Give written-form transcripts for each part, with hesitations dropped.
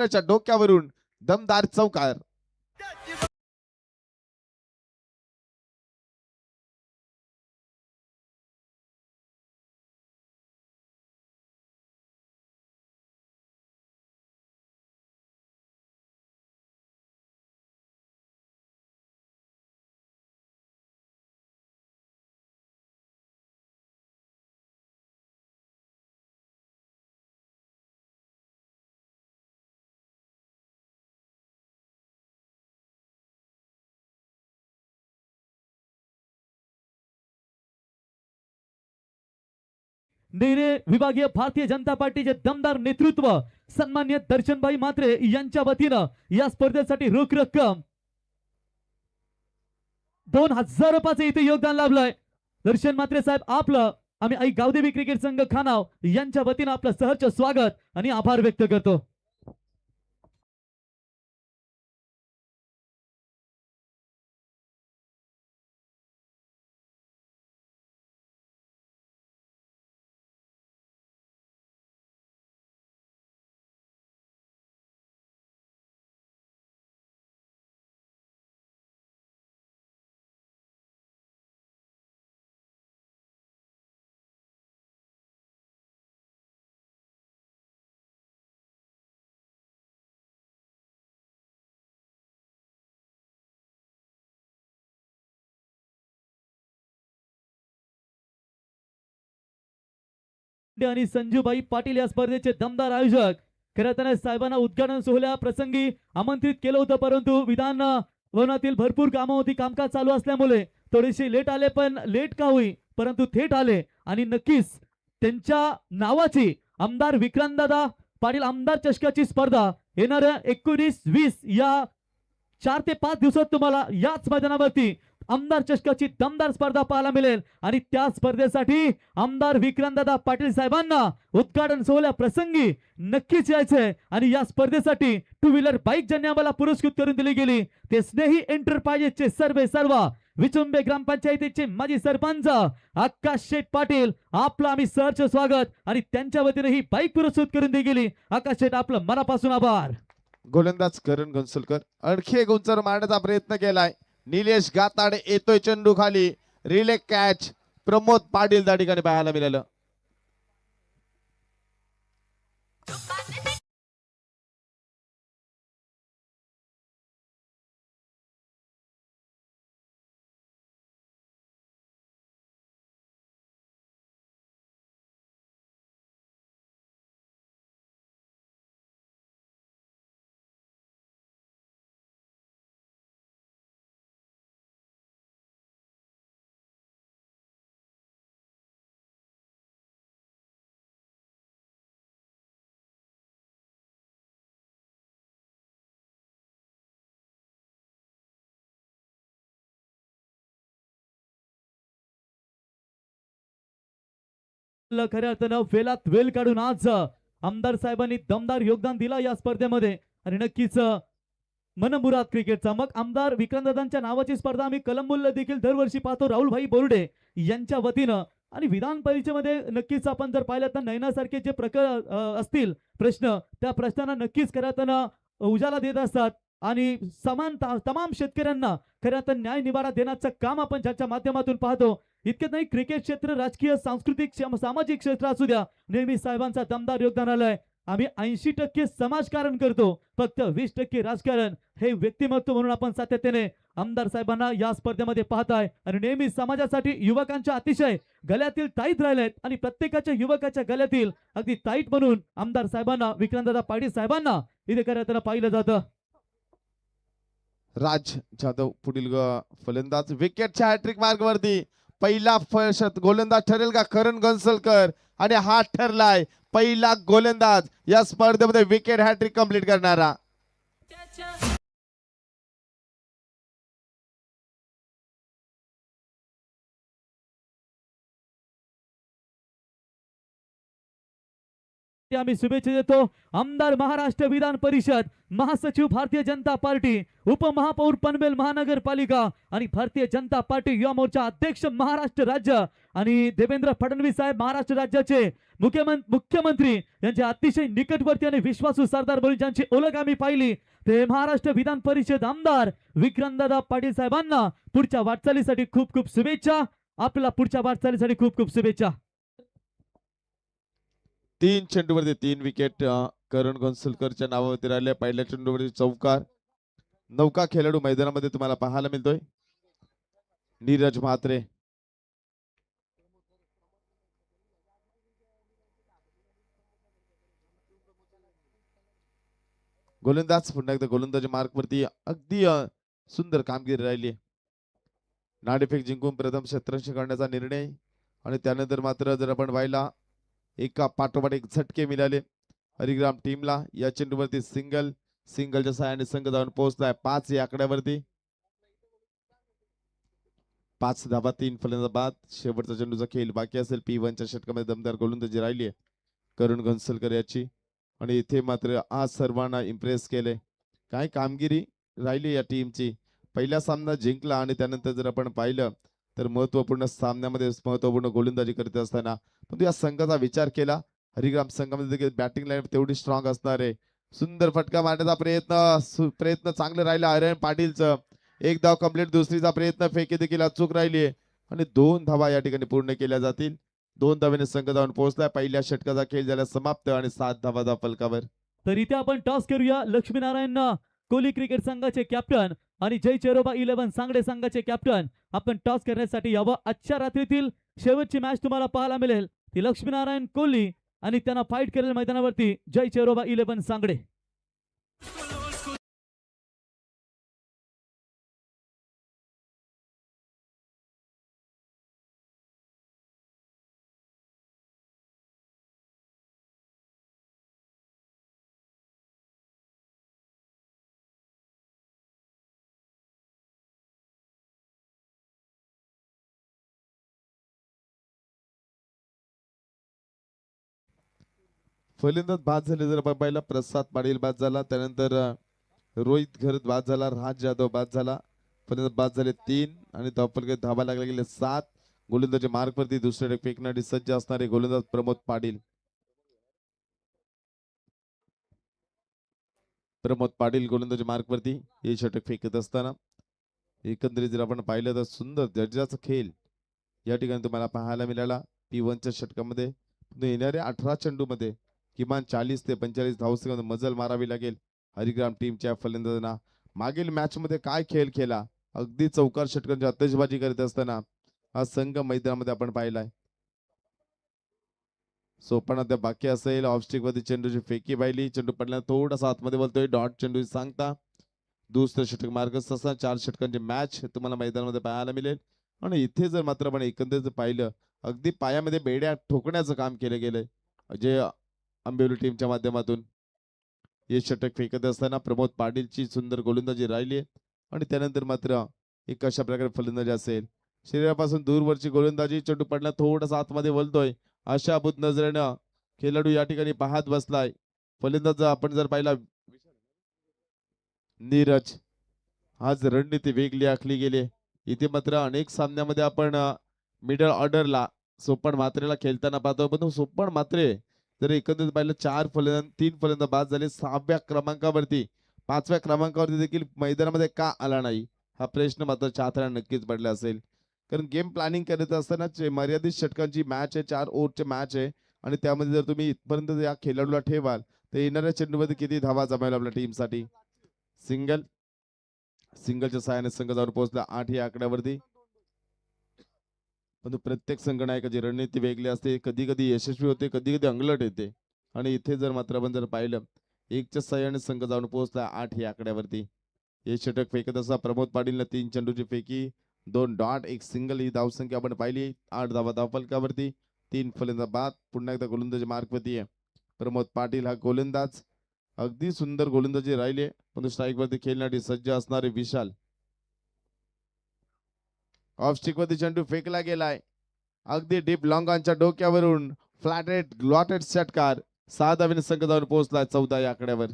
त्याच्या डोक्यावरून दमदार चौकार. नेरे विभागीय भारतीय जनता पार्टीचे दमदार नेतृत्व सन्मान्य दर्शनभाई म्हात्रे यांच्या वतीनं या स्पर्धेसाठी रोख रक्कम 2000 रुपयाचे इथे योगदान लाभलंय. दर्शन म्हात्रे साहेब आपलं आम्ही आई गावदेवी क्रिकेट संघ खानाव यांच्या वतीनं आपलं सहर्ष स्वागत आणि आभार व्यक्त करतो. आणि संजूभाई पाटील या स्पर्धेचे दमदार आयोजक. खरं तर साहेबांना उद्घाटन सोहळ्या प्रसंगी आमंत्रित केलं होतं, परंतु विधान भवनातील भरपूर कामं होती, कामकाज चालू असल्यामुळे थोडेसे लेट आले. पण लेट का होई परंतु थेट आले आणि नक्कीच त्यांच्या नावाची आमदार विक्रांतदादा पाटील आमदार चषकाची स्पर्धा येणाऱ्या 19-20 या 4 ते 5 दिवसात तुम्हाला याच मैदानावरती आमदार चषकाची दमदार स्पर्धा पाहायला मिळेल. आणि त्या स्पर्धेसाठी आमदार विक्रांतदादा पाटील साहेबांना उद्घाटन सोहळ्या प्रसंगी नक्कीच यायचंय. आणि या स्पर्धेसाठी 2 व्हीलर बाईक ज्यांनी आम्हाला पुरस्कृत करून दिली गेली ते स्नेही एंटरप्राइजेसचे सर्व विचुंबे ग्रामपंचायतीचे माजी सरपंच आकाश शेठ पाटील आपलं आम्ही सहर्ष स्वागत आणि त्यांच्या वतीने ही बाईक पुरस्कृत करून दिली गेली. आकाश शेठ आपलं मनापासून आभार. गोलंदाज करण गंसलकर आणखी एक उंचर मारण्याचा प्रयत्न केलाय. निलेश गाताडे येतोय चेंडू खाली. रिले कॅच प्रमोद पाटील त्या ठिकाणी पाहायला मिळालं. खऱ्या अर्थानं वेलात वेल काढून आज आमदार साहेबांनी दमदार योगदान दिला या स्पर्धेमध्ये. आणि नक्कीच मनमुराद क्रिकेटचा मग आमदार विक्रांतदादांच्या नावाची स्पर्धा आम्ही कलंबूल देखील दरवर्षी पाहतो राहुलभाई बोर्डे यांच्या वतीनं. आणि विधान परिषदेमध्ये नक्कीच आपण जर पाहिलं तर नयनासारखे जे असतील प्रश्न त्या प्रश्नांना नक्कीच खऱ्या अर्थानं उजाला देत असतात आणि तमाम शेतकऱ्यांना खऱ्या अर्थानं न्याय निवाडा देण्याचं काम आपण ज्याच्या माध्यमातून पाहतो. इतकेच नाही, क्रिकेट क्षेत्र राजकीय सांस्कृतिक सामाजिक क्षेत्र असू द्या नेहमी साहेबांचा दमदार योगदान आलंय. आम्ही 80% समाजकारण करतो, फक्त 20% राजकारण हे व्यक्तिमत्व म्हणून आपण सातत्याने आमदार साहेबांना या स्पर्धेमध्ये पाहताय. आणि नेहमी समाजासाठी युवकांच्या अतिशय गळ्यातील ताईत राहिलेत आणि प्रत्येकाच्या युवकाच्या गळ्यातील अगदी ताईत म्हणून आमदार साहेबांना विक्रांतदादा पाटील साहेबांना इथे खरं पाहिलं जातं. राज जाधव पुढील फलंदाज विकेटच्या हॅट्रिक मार्गवरती. पहिला गोलंदाज ठरेल का करण गंसलकर आणि हा ठरलाय पहिला गोलंदाज या स्पर्धेमध्ये विकेट हॅट्रिक कंप्लीट करणारा. आम्ही शुभेच्छा देतो. आमदार महाराष्ट्र विधान परिषद, महासचिव भारतीय जनता पार्टी, उपमहापौर पनवेल महानगरपालिका आणि भारतीय जनता पार्टी युवा मोर्चा अध्यक्ष महाराष्ट्र राज्य आणि देवेंद्र फडणवीस साहेब महाराष्ट्र राज्याचे मुख्यमंत्री यांच्या अतिशय निकटवर्ती आणि विश्वासू सरदार म्हणून ज्यांची ओळख आम्ही पाहिली ते महाराष्ट्र विधान परिषद आमदार विक्रमदादा पाटील साहेबांना पुढच्या वाटचालीसाठी खूप खूप शुभेच्छा. आपल्याला पुढच्या वाटचालीसाठी खूप खूप शुभेच्छा. 3 चेंडूवरती 3 विकेट करण गोंसलकरच्या नावावरती राहिले. पहिल्या चेंडूवरती चौकार. नौका खेळाडू मैदानामध्ये तुम्हाला पाहायला मिळतोय. नीरज म्हात्रे. गोलंदाज पुन्हा एकदा गोलंदाजी मार्क वरती अगदी सुंदर कामगिरी राहिली. नाणेफेक जिंकून प्रथम क्षेत्ररक्षण करण्याचा निर्णय आणि त्यानंतर मात्र जर आपण पाहिला एका पाठोपाठ एक झटके मिळाले हरिग्राम टीमला. या चेंडूवरती सिंगलच्या सहाय्याने संघ जाऊन पोहोचलाय 5 या आकड्यावरती. 5 धाबा 3 फलंदाज बाद. शेवटचा चेंडूचा खेळ बाकी असेल. P1च्या षटकामध्ये दमदार गोलंदाजी राहिली आहे करण गोंसलकर याची आणि इथे मात्र आज सर्वांना इम्प्रेस केले. काय कामगिरी राहिली या टीमची. पहिला सामना जिंकला आणि त्यानंतर जर आपण पाहिलं तर महत्वपूर्ण सामन्यामध्ये महत्वपूर्ण गोलंदाजी करत असताना पण या संघाचा विचार केला हरिग्राम संघामध्ये देखील बॅटिंग लाईन तेवढी स्ट्रॉंग असणार आहे. सुंदर फटका मारण्याचा प्रयत्न चांगला राहिला आर्यन पाटीलचं. एक धाव कंप्लीट. दुसरीचा प्रयत्न फेकी देखील अचूक राहिली आणि 2 धावा या ठिकाणी पूर्ण केल्या जातील. 2 धावेने संघ जाऊन पोहोचलाय. पहिल्या षटकाचा खेळ झाला समाप्त आणि 7 धावा फलकावर. तर इथे आपण टॉस करूया. लक्ष्मीनारायण कोहली क्रिकेट संघाचे कॅप्टन आणि जय चेरोबा 11 सांगडे संघाचे कॅप्टन आपण टॉस करण्यासाठी यावं. आजच्या रात्रीतील शेवटची मॅच तुम्हाला पाहायला मिळेल ती लक्ष्मीनारायण कोहली आणि त्यांना फाईट करेल मैदानावरती जय चेरोबा 11 सांगडे. फलंदाज बाद झाले जर आपण पाहिला प्रसाद पाटील बाद झाला. त्यानंतर रोहित घरत बाद झाला. राज यादव बाद झाला. फलंदाज बाद झाले 3 आणि धावफलकात धावा लागल्या गेले 7. गोलंदाजी मार्क वरती दुसरे फेकण्यासाठी सज्ज असणारे गोलंदाज प्रमोद पाटील गोलंदाजी मार्क वरती हे षटक फेकत असताना एकंदरीत जर आपण पाहिलं तर सुंदर दर्जाचा खेळ या ठिकाणी तुम्हाला पाहायला मिळाला. P1च्या षटकामध्ये येणाऱ्या 18 चेंडूमध्ये किमान 40 ते 45 धावसंख्येमध्ये मजल मारावी लागेल हरिग्राम टीमच्या फलंदाजांना. मागील मॅच मध्ये काय खेळ खेळला अगदी चौकार षटकांची आतषबाजी करत असताना हा संघ मैदानामध्ये आपण पाहिलाय. सोपान अद्याप बाकी असेल. ऑफस्टिक वरती चेंडूची फेकी पाहिली. चेंडू पडल्याने थोडासा आतमध्ये बोलतोय. डॉट चेंडू सांगता दुसरं षटक मार्गस्थ असताना 4 षटकांची मॅच तुम्हाला मैदानामध्ये पाहायला मिळेल. आणि इथे जर मात्र आपण एकंदरीत पाहिलं अगदी पायामध्ये बेड्या ठोकण्याचं काम केलं गेलंय जे आंबेवली टीमच्या माध्यमातून. हे षटक फेकत असताना प्रमोद पाटीलची सुंदर गोलंदाजी राहिली आणि त्यानंतर मात्र एक अशा प्रकारे फलंदाजी असेल. शरीरापासून दूरवरची गोलंदाजी. चेंडू पडला थोडासा आतमध्ये वळतोय अशा बुध नजरेनं खेळाडू या ठिकाणी पाहत बसलाय. फलंदाज आपण जर पाहिला नीरज. आज रणनीती वेगळी आखली गेली. इथे मात्र अनेक सामन्यामध्ये आपण मिडल ऑर्डरला सोपन मात्रेला खेळताना पाहतो पण सोपन मात्रे जर एकंदरीत पाहिलं 3 फलंदाज बाद झाले 6व्या क्रमांकावरती. 5व्या क्रमांकावरती देखील मैदानामध्ये का आला नाही हा प्रश्न मात्र चाहत्यांना नक्कीच पडला असेल. कारण गेम प्लॅनिंग करत असताना मर्यादित षटकांची मॅच आहे. 4 ओव्हरची मॅच आहे आणि त्यामध्ये जर तुम्ही इथपर्यंत या खेळाडूला ठेवाल तर येणाऱ्या चेंडूमध्ये किती धावा जमायला आपल्या टीमसाठी. सिंगलच्या सहाय्याने संघ जाऊन पोहोचला 8 या आकड्यावरती. पण प्रत्येक संघनायकाची रणनीती वेगळी असते. कधी कधी यशस्वी होते कधी कधी अंगलट येते आणि इथे जर मात्र आपण जर पाहिलं 1च्या सहाय्याने संघ जाऊन पोहोचला 8 या आकड्यावरती. हे षटक फेकत असा प्रमोद पाटीलने 3 चेंडूची फेकी 2 डॉट 1 सिंगल ही धावसंख्या आपण पाहिली. 8 धावा धावफलकावरती. 3 फलंदाज बाद. पुन्हा एकदा गोलंदाजी मार्क वरती आहे प्रमोद पाटील हा गोलंदाज. अगदी सुंदर गोलंदाजी राहिली पण स्ट्राईक वरती खेळण्यासाठी सज्ज असणारे विशाल. ऑफस्टिक वरती चेंडू फेकला गेलाय अगदी डीप लॉंगांच्या डोक्यावरून फ्लॅटेड ग्लॉटेड षटकार. 6 धावेने संघ जाऊन पोहोचलाय 14 या आकड्यावर.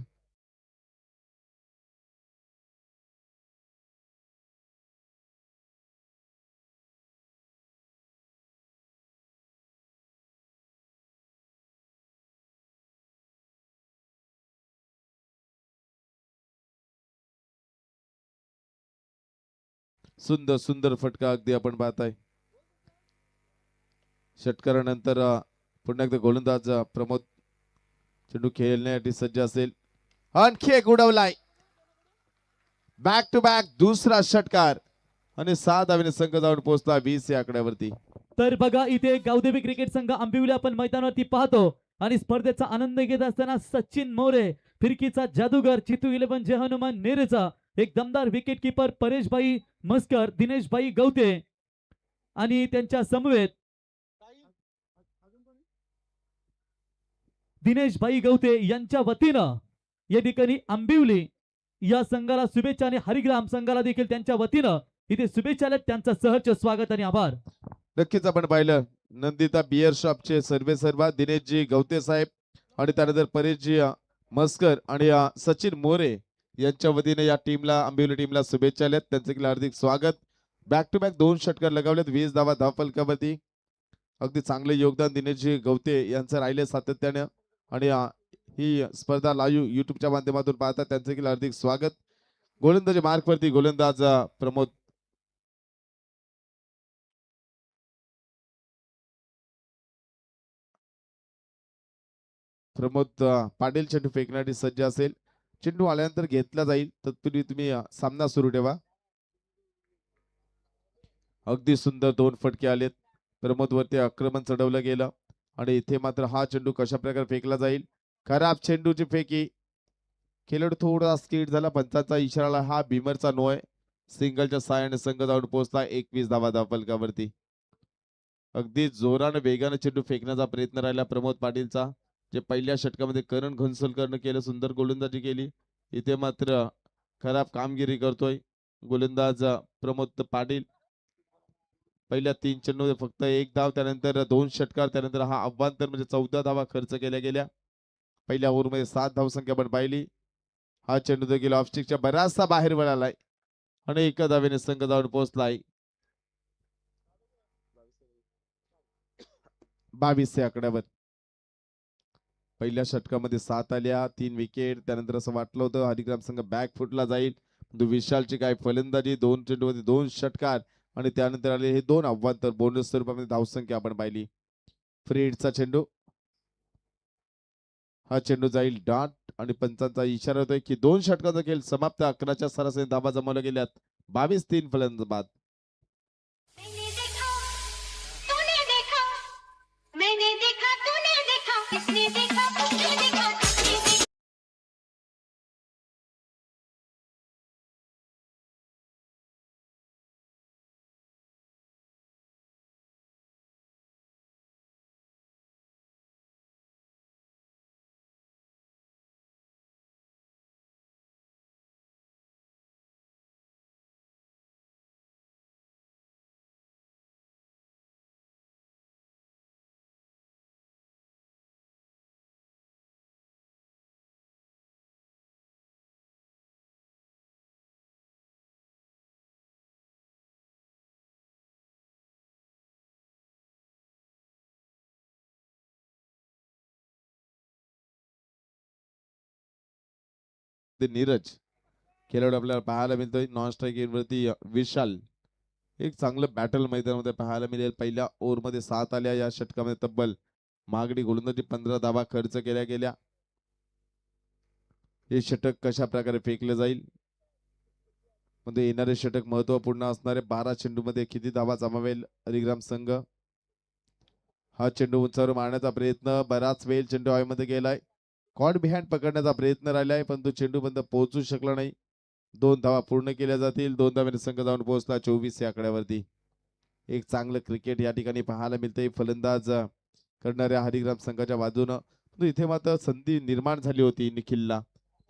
सुंदर सुंदर फटका अगदी आपण पाहताय. षटकारानंतर पुन्हा एकदा गोलंदाज प्रमोद चेंडू खेळण्यासाठी सज्ज असेल. आणखी एक उडवलाय. बॅक टू बॅक दुसरा षटकार आणि 6 धावेने संघ जाऊन पोहोचला 20 या आकड्यावरती. तर बघा इथे गावदेवी क्रिकेट संघ आंबिवली आपण मैदानावरती पाहतो आणि स्पर्धेचा आनंद घेत असताना सचिन मोरे, फिरकीचा जादूगर, चितू 11 जय हनुमान नेरेचा, एक दमदार विकेट किपर परेशभाई मस्कर, दिनेशभाई गवते आणि त्यांच्या समवेत दिनेशभाई गवते यांच्या वतीनं या ठिकाणी आंबिवली या संघाला शुभेच्छा आणि हरिग्राम संघाला देखील त्यांच्या वतीनं इथे शुभेच्छा आहेत. त्यांचं सहर्ष स्वागत आणि आभार. नक्कीच आपण पाहिलं नंदिता बियर शॉपचे सर्वेसर्वा दिनेशजी गवते साहेब आणि त्यानंतर परेशजी मस्कर आणि सचिन मोरे यांच्या वतीने या टीमला आंबिवली टीमला शुभेच्छा आहेत. त्यांचे देखील हार्दिक स्वागत. बॅक टू बॅक 2 षटकार लगावलेत. 20 धावा धावफलकावरती. अगदी चांगले योगदान दिनेशजी गवते यांचं राहिले सातत्याने आणि ही स्पर्धा लाईव्ह युट्यूबच्या माध्यमातून पाहतात त्यांचे देखील हार्दिक स्वागत. गोलंदाजी मार्कवरती गोलंदाज प्रमोद पाटील चेंडू फेकण्यासाठी सज्ज असेल. चेंडू आल्यानंतर घेतला जाईल तत्पूर्वी तुम्ही सामना सुरू ठेवा. अगदी सुंदर 2 फटके आलेत. प्रमोद वरती आक्रमण चढवलं गेलं आणि इथे मात्र हा चेंडू कशा प्रकारे फेकला जाईल. खराब चेंडूची फेकी. खेळाडू थोडा स्किड झाला. पंचाचा इशारा. हा भीमरचा नो आहे. सिंगलच्या सहाय्याने संघ जाऊन पोहोचला 21 धावा धावफलकावरती. अगदी जोराने वेगाने चेंडू फेकण्याचा प्रयत्न राहिला प्रमोद पाटीलचा, जे पहिल्या षटकामध्ये करण घनसोलकरनं केलं. सुंदर गोलंदाजी केली. इथे मात्र खराब कामगिरी करतोय गोलंदाज प्रमोद पाटील. पहिल्या 3 चेंडूमध्ये फक्त 1 धाव, त्यानंतर 2 षटकार, त्यानंतर हा अव्वांतर म्हणजे 14 धावा खर्च केल्या गेल्या. पहिल्या ओव्हरमध्ये 7 धावसंख्या आपण पाहिली. हा चेंडू देखील ऑफस्टिकच्या बराचसा बाहेर वळालाय आणि 1 धावेने संघ जाऊन पोहोचलाय 22 या आकड्यावर. पहिल्या षटकामध्ये 7 आल्या, 3 विकेट. त्यानंतर असं वाटलं होतं हरिग्राम संघ बॅक फुटला जाईल, परंतु विशालची काय फलंदाजी. 2 चेंडूमध्ये 2 षटकार आणि त्यानंतर आले हे 2 अव्वांतर. बोनस स्वरूपामध्ये धावसंख्या आपण पाहिली. फ्रीडचा चेंडू. हा चेंडू जाईल डॉट आणि पंचांचा इशारा होतोय की 2 षटकाचा खेळ समाप्त. 11च्या सरासरी धावा जमवल्या गेल्यात. 22-3 फलंदाज. नीरज खेळाडू आपल्याला पाहायला मिळतोय. नॉन स्ट्राईक वरती विशाल. एक चांगलं बॅटल मैदानामध्ये पाहायला मिळेल. पहिल्या ओव्हरमध्ये 7 आल्या. या षटकामध्ये तब्बल मागणी गोलंदाजी 15 धावा खर्च केल्या गेल्या. हे षटक कशा प्रकारे फेकले जाईल म्हणजे येणारे षटक महत्वपूर्ण असणारे. 12 चेंडूमध्ये किती धावा जमावेल हरिग्राम संघ. हा चेंडू उंचावर मारण्याचा प्रयत्न. बराच वेळ चेंडू हवेमध्ये गेलाय. कॉट बिहाइंड पकडण्याचा प्रयत्न राहिलाय परंतु चेंडू बंद पोहोचू शकला नाही. 2 धावा पूर्ण केल्या जातील. 2 धावेने संघ जाऊन पोहोचला 24 या आकड्यावरती. एक चांगलं क्रिकेट या ठिकाणी पाहायला मिळते फलंदाज करणाऱ्या हरिग्राम संघाच्या बाजूनं. इथे मात्र संधी निर्माण झाली होती निखिलला,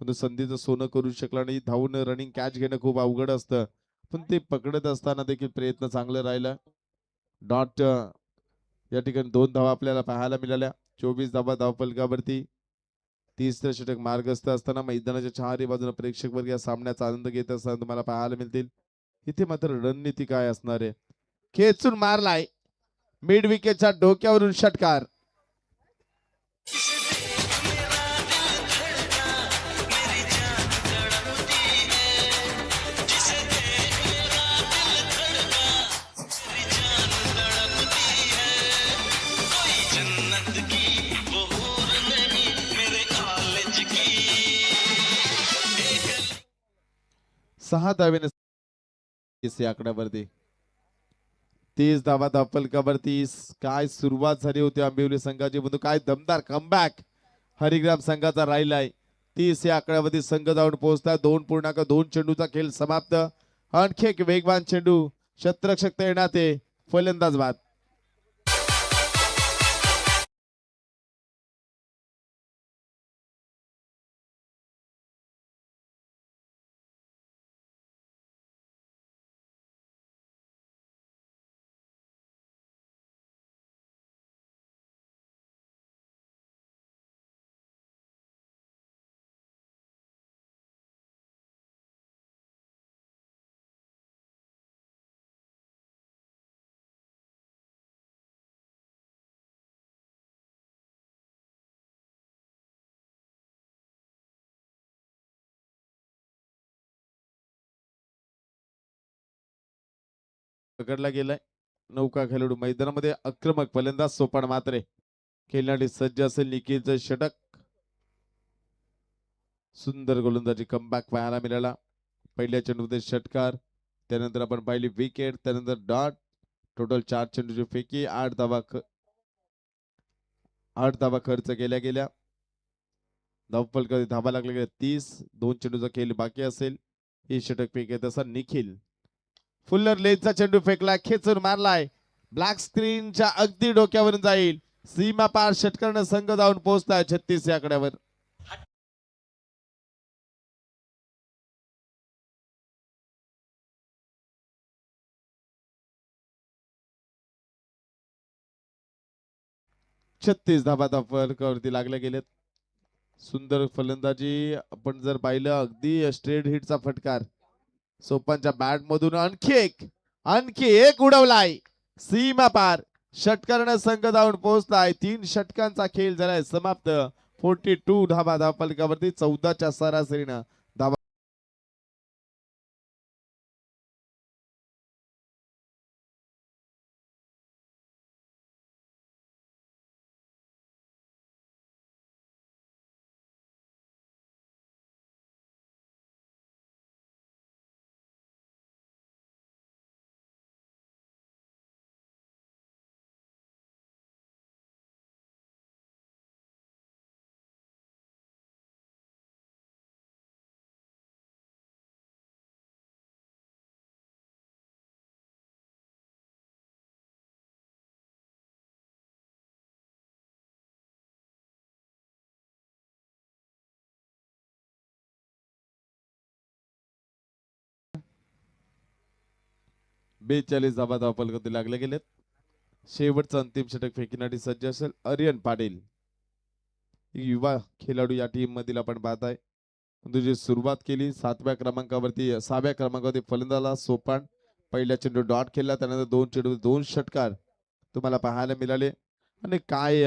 पण संधीचं सोनं करू शकला नाही. धावून रनिंग कॅच घेणं खूप अवघड असतं, पण ते पकडत असताना देखील प्रयत्न चांगला राहिला. डॉट या ठिकाणी 2 धावा आपल्याला पाहायला मिळाल्या. 24 धावा धावफलकावरती. 30 षटक मार्गस्थ असताना मैदानाच्या चारही बाजूने प्रेक्षक वर्ग या सामन्याचा आनंद घेत असताना तुम्हाला पाहायला मिळतील. इथे मात्र रणनीती काय असणार आहे. खेचून मारलाय मिड विकेटच्या डोक्यावरून षटकार. 6 धावेने या आकड्यावरती 30 धावा धावफलकावरती. काय सुरुवात झाली होती आंबिवली संघाची, बंधू काय दमदार कमबॅक हरिग्राम संघाचा राहिलाय. 30 या आकड्यावरती संघ जाऊन पोहोचताय. 2.2 चेंडूचा खेळ समाप्त. आणखी एक वेगवान चेंडू शतरक्षक तैनात आहे. फलंदाज बाद. पकडला गेलाय. नौका खेळाडू मैदानामध्ये आक्रमक फलंदाज सोपान मात्रे खेळण्यासाठी सज्ज असेल. निखिलचं षटक. सुंदर गोलंदाजी कमबॅक पाहायला मिळाला. पहिल्या चेंडूमध्ये षटकार, त्यानंतर आपण पाहिली विकेट, त्यानंतर डॉट. टोटल 4 चेंडूची फेकी. 8 धावा खर्च केल्या गेल्या. धावफलकामध्ये धावा लागल्या गेल्या 30. 2 चेंडूचा खेळ बाकी असेल. ही षटक फेकी तसा निखिल फुल्लर लेनचा चेंडू फेकला, खेचून मारलाय. ब्लॅक स्क्रीनच्या अगदी डोक्यावरून जाईल. सीमा पार षटकाराने संघ जाऊन पोहोचताय 36 या आकड्यावर. छत्तीस धावा धावफलकावरती लागल्या गेलेत. सुंदर फलंदाजी आपण जर पाहिलं, अगदी स्ट्रेट हिटचा फटकार सोपानच्या बॅट मधून. आणखी एक उडवलाय सीमा पार. षटकाराने संघ जाऊन पोहोचलाय. 3 षटकांचा खेळ झालाय समाप्त. 42 धावा धावफलकावरती. 14च्या सरासरीनं धावा. बेचाळीस धावा धावफलकावरती लागले गेलेत. शेवटचं अंतिम षटक फेकीसाठी सज्ज असेल आर्यन पाटील. युवा खेळाडू या टीम मधील आपण पाहताय. तुझी सुरुवात केली 6व्या क्रमांकावरती फलंदाजाला सोपान. पहिल्या चेंडू डॉट खेळला, त्यानंतर 2 चेंडू 2 षटकार तुम्हाला पाहायला मिळाले. आणि काय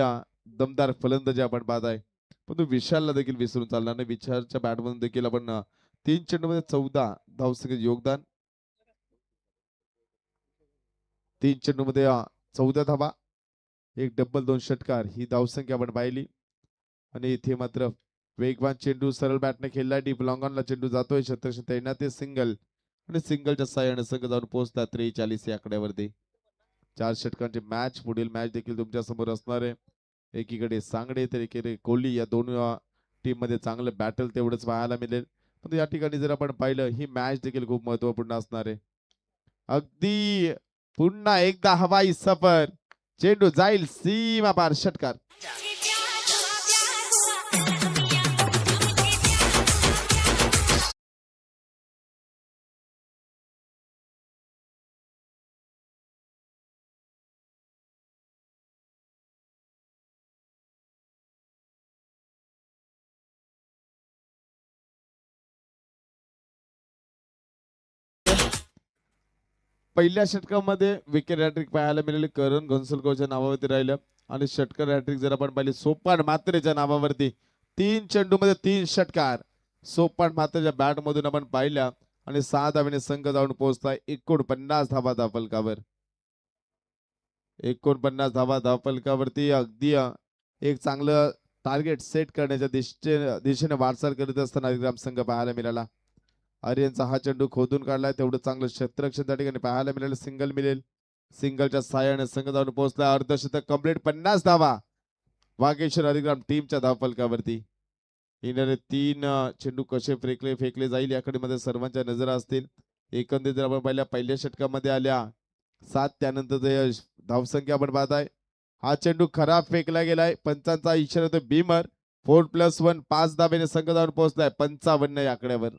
दमदार फलंदाजी आपण पाहताय. पण विशालला देखील विसरून चालणार नाही. विशालच्या बॅटमधून देखील आपण 3 चेंडूमध्ये 14 धावसंख्येचे योगदान. 3 चेंडूमध्ये 14 धावा, 1 डबल 2 षटकार ही धावसंख्या आपण पाहिली. आणि इथे मात्र वेगवान चेंडू सरळ बॅटने खेळला. डीप लॉंग ऑनला चेंडू जातोय. शतरक्षक तैनात सिंगल आणि सिंगलच्या साह्याने संघ जाऊन पोहोचतात 43 या आकड्यावरती. 4 षटकांची मॅच. पुढील मॅच देखील तुमच्या समोर असणार आहे. एकीकडे सांगडे तर एकीकडे कोहली. या दोन टीम मध्ये चांगलं बॅटल तेवढंच पाहायला मिळेल. पण या ठिकाणी जर आपण पाहिलं, ही मॅच देखील खूप महत्वपूर्ण असणार आहे. अगदी पुन्हा एकदा हवाई सफर. चेंडू जाईल सीमा पार. षटकार. पहिल्या षटकामध्ये विकेट हॅट्रिक पाहायला मिळाले करण घनसोलकरच्या नावावरती राहिलं. आणि षटकार हॅट्रिक जर आपण पाहिली सोपान म्हात्रेच्या नावावरती. 3 चेंडूमध्ये 3 षटकार सोपान म्हात्रेच्या बॅट मधून आपण पाहिल्या. आणि 6 धावेने संघ जाऊन पोहोचताय 49 धावा धावफलकावर. 49 धावा धावफलकावरती. अगदी एक चांगलं टार्गेट सेट करण्याच्या दिशेने वाटचाल करत असताना हरिग्राम संघ पाहायला मिळाला. आर्यनचा हा चेंडू खोदून काढलाय, तेवढं चांगलं क्षेत्ररक्षण त्या ठिकाणी पाहायला मिळेल. सिंगल मिळेल. सिंगलच्या साहाय्याने संघ जाऊन पोहोचला. अर्धशतक कंप्लीट, 50 धावा वागेश्वर अधिग्राम टीमच्या धावफलकावरती. येणारे 3 चेंडू कसे फेकले जाईल याकडे मध्ये सर्वांच्या नजरा असतील. एकंदरीत जर आपण पहिल्या षटकामध्ये आल्या 7, त्यानंतर धावसंख्या आपण पाहताय. हा चेंडू खराब फेकला गेलाय. पंचांचा इशारा होतो बीमर. 4+1 5 धाब्याने संघ जाऊन पोहोचलाय 55 या आकड्यावर.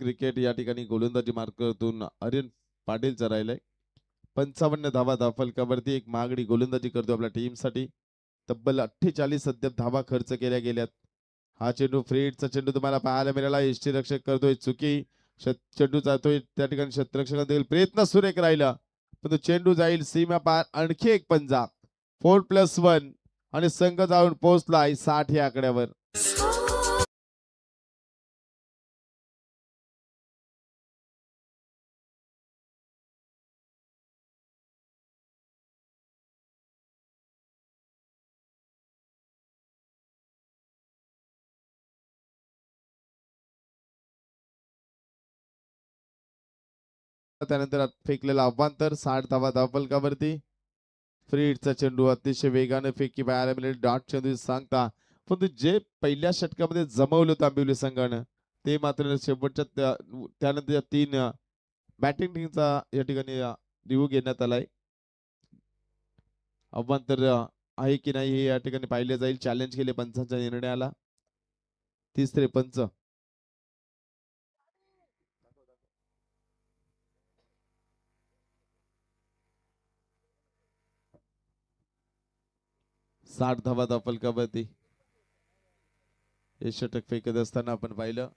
क्रिकेट या ठिकाणी गोलंदाजी मार्गातून आर्यन पाटीलचा राहिलाय. 55 धावा धावफलकावरती. एक महागडी गोलंदाजी करतो आपल्या टीमसाठी. तब्बल 48 अद्याप धावा खर्च केल्या गेल्यात. हा चेंडू फ्रीडचा चेंडू तुम्हाला पाहायला मिळाला. यष्टीरक्षक करतोय चुकी. चेंडू जातोय त्या ठिकाणी क्षेत्ररक्षकांचा देखील प्रयत्न सुरेख राहिला, पण चेंडू जाईल सीमा पार. आणखी एक पंजा. 4+1 आणि संघ जाऊन पोहोचलाय 60 या आकड्यावर. त्यानंतर फेकलेला अवांतर 60 धावा धावफलकावरती. फ्रीडचा चेंडू अतिशय वेगाने फेकी पाहायला मिळेल. डॉट चेंडू सांगता, पण जे पहिल्या षटकामध्ये जमवलं होतं आंबिवली संघानं, ते मात्र शेवटच्या त्यानंतर या 3 बॅटिंग टीमचा या ठिकाणी रिव्ह्यू घेण्यात आलाय. अवांतर आहे की नाही हे या ठिकाणी पाहिले जाईल. चॅलेंज केले पंचांच्या निर्णयाला. तिसरे पंच 60 धावा धावफलकावरती. हे षटक फेकत असताना आपण पाहिलं.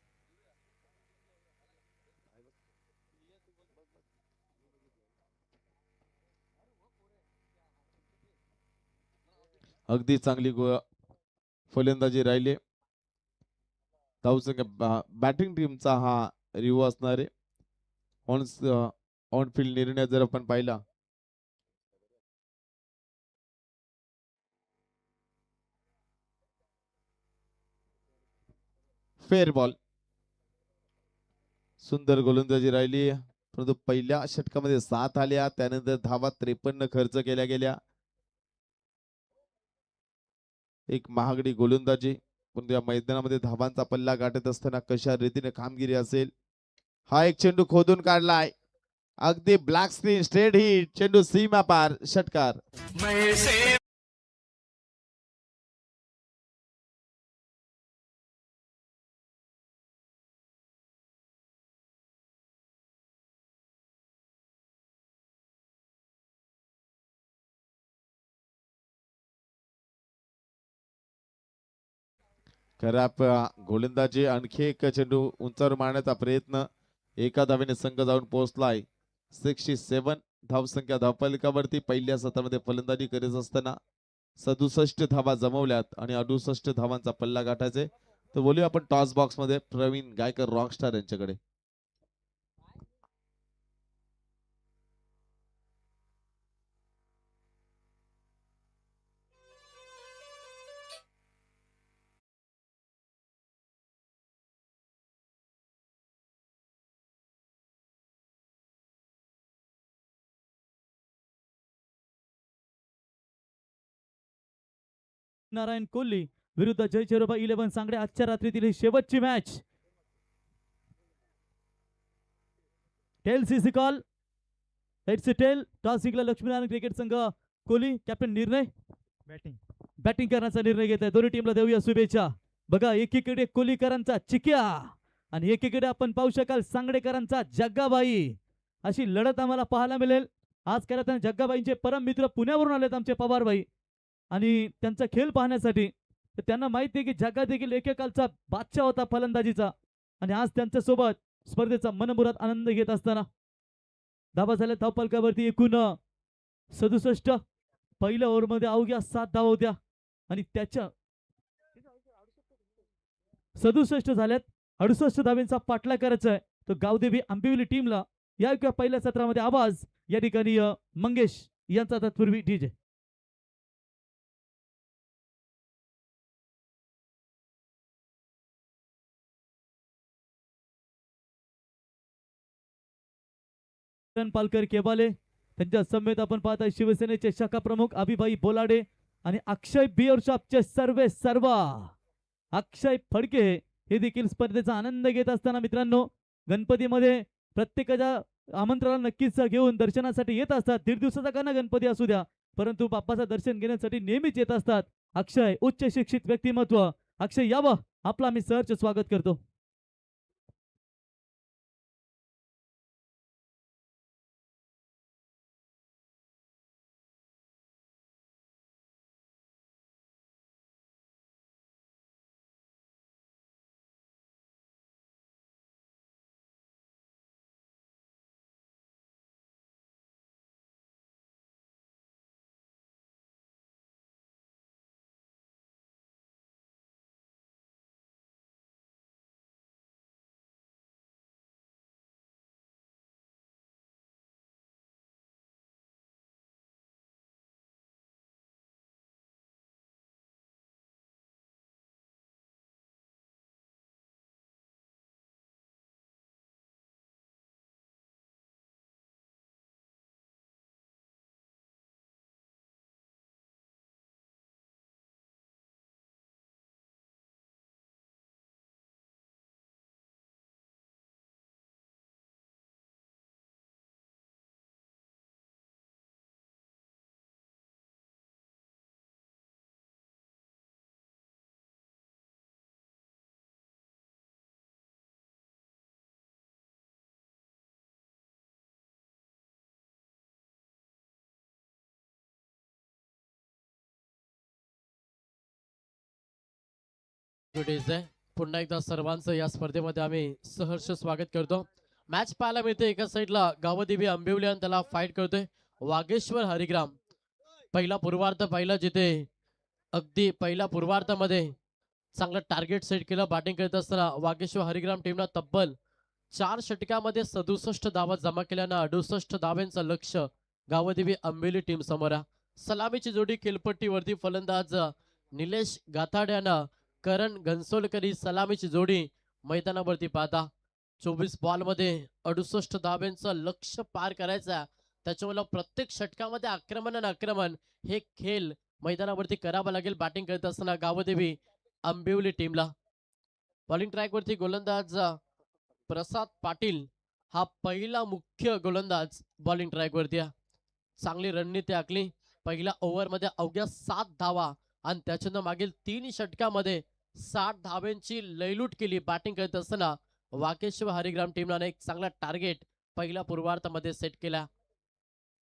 अगदी चांगली फलंदाजी राहिली. धावसंख्या बॅटिंग टीमचा हा रिव्ह्यू असणार आहे. ऑन फील्ड निर्णय जर आपण पाहिला, फेअर बॉल. सुंदर गोलंदाजी राहिली, परंतु पहिल्या षटकामध्ये 7 आल्या. त्यानंतर धावा 53 खर्च केल्या गेल्या. एक महागडी गोलंदाजी, पण या मैदानामध्ये धावांचा पल्ला गाठत असताना कशा रीतीने कामगिरी असेल. हा एक चेंडू खोदून काढलाय. अगदी ब्लॅक स्क्रीन स्ट्रेट हिट. चेंडू सीमा पार. षटकार. खराब गोलंदाजी. आणखी एक चेंडू उंचावर मारण्याचा प्रयत्न. एका धावेने संघ जाऊन पोहोचलाय 67 धावसंख्या धावफलकावरती. पहिल्या सत्रामध्ये फलंदाजी करत असताना 67 धावा जमवल्यात आणि 68 धावांचा पल्ला गाठायचे. तर बोलूया आपण टॉस बॉक्स मध्ये प्रवीण गायकर रॉकस्टार यांच्याकडे. नारायण कोल्ली विरुद्ध जय चेरोबा 11 सांगडे. आजच्या रात्रीतील ही शेवटची match. Tail CC call. It's tail. Toss जिंकला लक्ष्मीनारायण क्रिकेट संघ. कोहली कॅप्टन. निर्णय बॅटिंग करण्याचा निर्णय घेत आहे. दोन्ही टीमला देऊया शुभेच्छा. बघा, एकीकडे कोहलीकरांचा चिक्या आणि एकीकडे आपण पाहू शकाल सांगडेकरांचा जग्गाबाई. अशी लढत आम्हाला पाहायला मिळेल. आज करताना जग्गाबाईंचे परम मित्र पुण्यावरून आलेत आमचे पवारबाई, आणि त्यांचा खेळ पाहण्यासाठी तर त्यांना माहिती आहे की जगात देखील एकेकालचा बादशाह होता फलंदाजीचा आणि आज त्यांच्या सोबत स्पर्धेचा मनमुराद आनंद घेत असताना धावा झाल्या धावफलकावरती एकूण 67. पहिल्या ओव्हरमध्ये अवघ्या 7 धावा होत्या आणि त्याच्या 67 झाल्यात. 68 धावेंचा पाठलाग करायचा आहे तो गावदेवी आंबिवली टीमला. या किंवा पहिल्या सत्रामध्ये आवाज या ठिकाणी मंगेश यांचा तत्पूर्वी डीजे. पालकर केबाले त्यांच्या समेत आपण पाहताय शिवसेनेचे शाखा प्रमुख अभिभाई बोलाडे आणि अक्षय बिअरशॉपचे सर्व अक्षय फडके हे देखील स्पर्धेचा आनंद घेत असताना मित्रांनो गणपतीमध्ये प्रत्येकाच्या आमंत्रणाला नक्कीच घेऊन दर्शनासाठी येत असतात. 1.5 दिवसाचा का ना गणपती असू द्या परंतु बाप्पाचं दर्शन घेण्यासाठी नेहमीच येत असतात. अक्षय उच्च शिक्षित व्यक्तिमत्व. अक्षय यावं आपलं आम्ही सहर्ष स्वागत करतो. पुन्हा एकदा सर्वांचं या स्पर्धेमध्ये आम्ही सहर्ष स्वागत करतो. मॅच पाहायला मिळते एका साईडला गावदेवी आंबिवली आणि त्याला फाईट करतोय वागेश्वर हरिग्राम. पहिला पूर्वार्ध पाहिला जिथे अगदी पहिल्या पूर्वार्धामध्ये चांगलं टार्गेट सेट केलं. बॅटिंग करत असताना वागेश्वर हरिग्राम टीमला तब्बल 4 षटकामध्ये 67 धावा जमा केल्यानं 68 धावांचं लक्ष गावदेवी आंबिवली टीम समोर. सलामीची जोडी खेळपट्टीवरती फलंदाज निलेश गाथाड्यानं करण घनसोलकर ही सलामीची जोडी मैदानावरती पाहता 24 बॉल मध्ये 68 धाब्यांचं लक्ष पार करायचं. त्याच्यामुळे प्रत्येक षटकामध्ये आक्रमण हे खेळ मैदानावरती करावं लागेल. बॅटिंग करत असताना गावदेवी आंबिवली टीमला बॉलिंग ट्रॅक वरती गोलंदाज प्रसाद पाटील हा पहिला मुख्य गोलंदाज बॉलिंग ट्रॅक वरती. चांगली रणनीती आखली. पहिल्या ओव्हर मध्ये अवघ्या 7 धावा आणि त्याच्यानं मागील 3 षटकामध्ये 60 धाब्यांची लयलूट केली. बॅटिंग करत असताना वाकेश्वर हरिग्राम टीमने एक चांगला टार्गेट पहिल्या पूर्वार्धामध्ये सेट केला.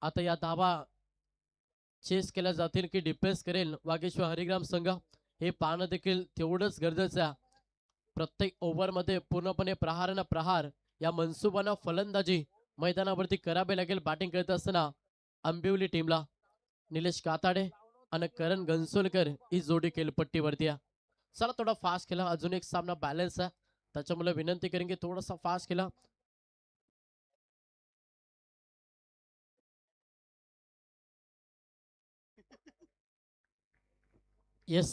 आता या धावा चेस केल्या जातील की डिफेन्स करेल वागेश्वर हरिग्राम संघ हे पाहणं देखील तेवढंच गरजेचं आहे. प्रत्येक ओव्हर मध्ये पूर्णपणे प्रहार प्रहार या मनसुबानं फलंदाजी मैदानावरती करावे लागेल. बॅटिंग करत असताना आंबिवली टीमला निलेश काताडे आणि करण घनसोलकर ही जोडी खेळपट्टीवरती आहे. चला थोडा फास्ट केला. अजून एक सामना बॅलन्स आहे त्याच्यामुळे विनंती करेंगे थोडासा फास्ट केला. येस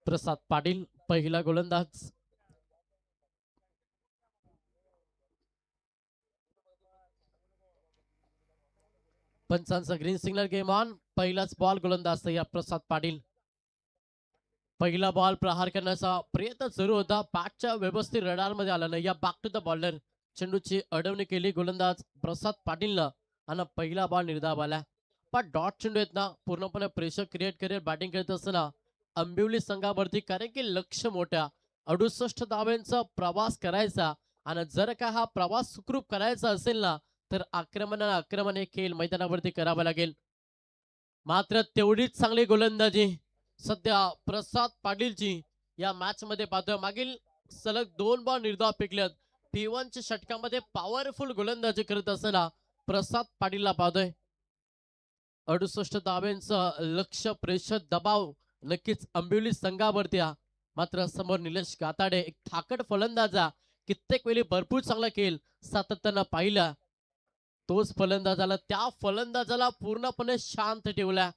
प्रसाद पाटील पहिला गोलंदाज. पंचांचा ग्रीन सिग्नल गेम ऑन. पहिलाच बॉल गोलंदाज या प्रसाद पाटील. पहिला बॉल प्रहार करण्याचा प्रयत्न सुरू होता. पाठच्या व्यवस्थित रडार मध्ये आला नाही. या बॅक टू द बॉलर चेंडूची अडवणी केली गोलंदाज प्रसाद पाटीलनं आणि पहिला बॉल निर्धाव आला. पण डॉट चेंडू आहेत ना पूर्णपणे प्रेशर क्रिएट करेल बॅटिंग करत असताना आंबिवली संघावरती. कारण की लक्ष मोठ्या 68 धाव्यांचा प्रवास करायचा आणि जर का हा प्रवास सुखरूप करायचा असेल ना तर आक्रमण हे खेळ मैदानावरती करावा लागेल. मात्र तेवढीच चांगली गोलंदाजी सध्या प्रसाद पाटीलची या मॅच मध्ये पाहतोय. मागील सलग 2 बॉल निर्धाव फेकल्यात. P1च्या षटकामध्ये पॉवरफुल गोलंदाजी करत असताना प्रसाद पाटीलला पाहतोय. 68 धाब्यांचं लक्ष, प्रेशर, दबाव नक्कीच आंबिवली संघावरती आहे. मात्र समोर निलेश गाताडे एक थाकट फलंदाजा, कित्येक वेळी भरपूर चांगला खेळ सातत्यानं पाहिला. तोच फलंदाजाला, त्या फलंदाजाला पूर्णपणे शांत ठेवला.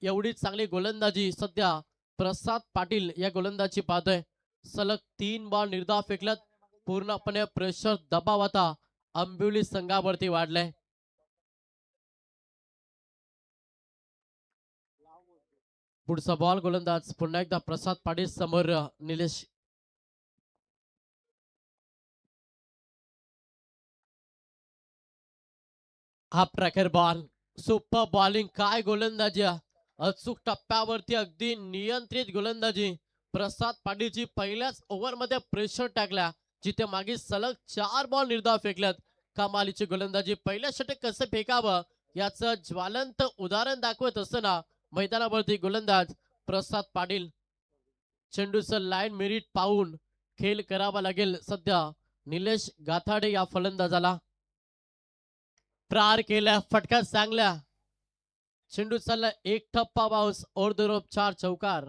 एवढी चांगली गोलंदाजी सध्या प्रसाद पाटील या गोलंदाजी पाहतोय. सलग 3 बॉल निर्धाव फेकल्यात. पूर्णपणे प्रेशर, दबाव आता आंबिवली संघावरती वाढलाय. पुढचा बॉल गोलंदाज पुन्हा एकदा प्रसाद पाटील समोर निलेश. हा प्रखर बॉल, सुपर बॉलिंग, काय गोलंदाजी आहे. अचूक टप्प्यावरती अगदी नियंत्रित गोलंदाजी. प्रसाद पाटीलची पहिल्याच ओव्हरमध्ये प्रेशर टाकला, जिथे मागे सलग 4 बॉल निर्धाव फेकल्यात. कमालीची गोलंदाजी. पहिल्या षटक कसं फेकावं याचं ज्वलंत उदाहरण दाखवत असताना मैदानावरती गोलंदाज प्रसाद पाटील. चेंडूचं लाईन मेरिट पाहून खेळ करावा लागेल सध्या निलेश गाथाडे या फलंदाजाला. प्रहार केला, फटका चांगला. चेंडू चालला एक ठप्पा बाउन्स, ओरदोरोप 4 चौकार.